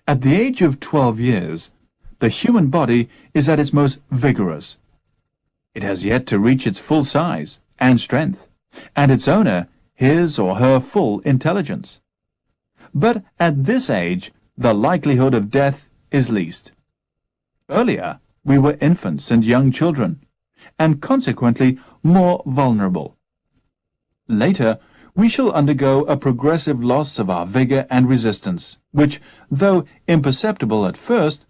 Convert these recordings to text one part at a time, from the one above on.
At the age of 12 years, the human body is at its most vigorous. It has yet to reach its full size and strength, and its owner his or her full intelligence. But at this age, the likelihood of death is least. Earlier, we were infants and young children, and consequently more vulnerable. Later, we shall undergo a progressive loss of our vigor and resistance, which, though imperceptible at first,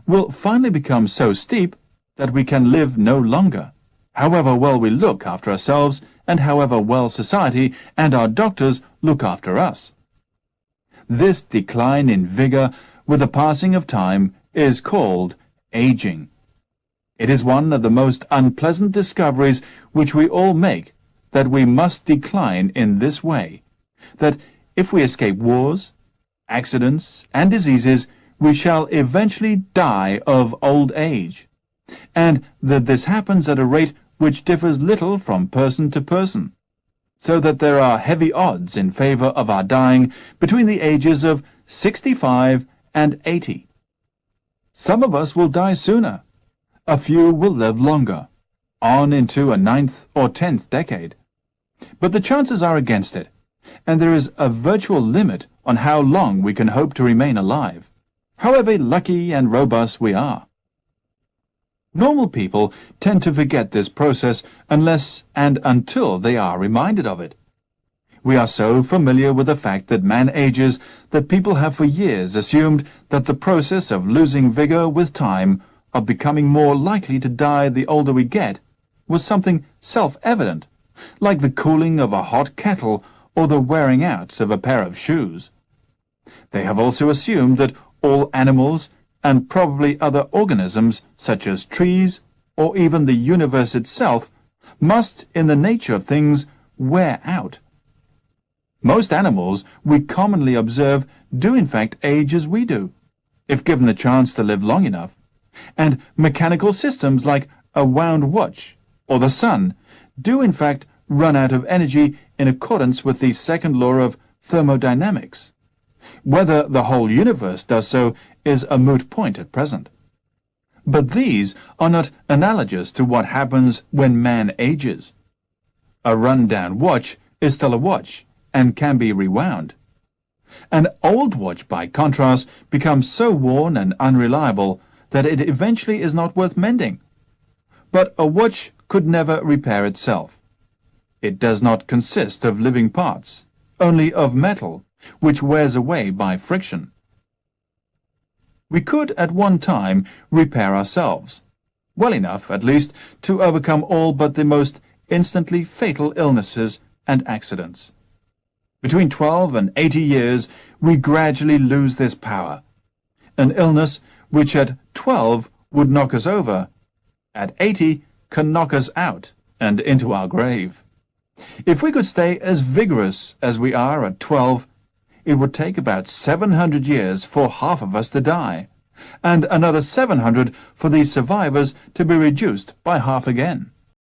will finally become so steep that we can live no longer, however well we look after ourselves and however well society and our doctors look after us. This decline in vigor with the passing of time is called aging. It is one of the most unpleasant discoveries which we all make, that we must decline in this way, that if we escape wars, accidents, and diseases, we shall eventually die of old age, and that this happens at a rate which differs little from person to person, so that there are heavy odds in favor of our dying between the ages of 65 and 80. Some of us will die sooner. A few will live longer, on into a 9th or 10th decade. But the chances are against it, and there is a virtual limit on how long we can hope to remain alive, however lucky and robust we are. Normal people tend to forget this process unless and until they are reminded of it. We are so familiar with the fact that man ages that people have for years assumed that the process of losing vigor with time, of becoming more likely to die the older we get, was something self-evident, like the cooling of a hot kettle or the wearing out of a pair of shoes. They have also assumed that all animals, and probably other organisms such as trees or even the universe itself, must, in the nature of things, wear out. Most animals we commonly observe do in fact age as we do, if given the chance to live long enough, and mechanical systems like a wound watch or the sun do in fact run out of energy in accordance with the second law of thermodynamics. Whether the whole universe does so is a moot point at present. But these are not analogous to what happens when man ages. A run-down watch is still a watch and can be rewound. An old watch, by contrast, becomes so worn and unreliable that it eventually is not worth mending. But a watch could never repair itself. It does not consist of living parts, only of metal, which wears away by friction. We could at one time repair ourselves, well enough, at least, to overcome all but the most instantly fatal illnesses and accidents. Between 12 and 80 years, we gradually lose this power. An illness which at 12 would knock us over, at 80 can knock us out and into our grave. If we could stay as vigorous as we are at 12, it would take about 700 years for half of us to die, and another 700 for these survivors to be reduced by half again.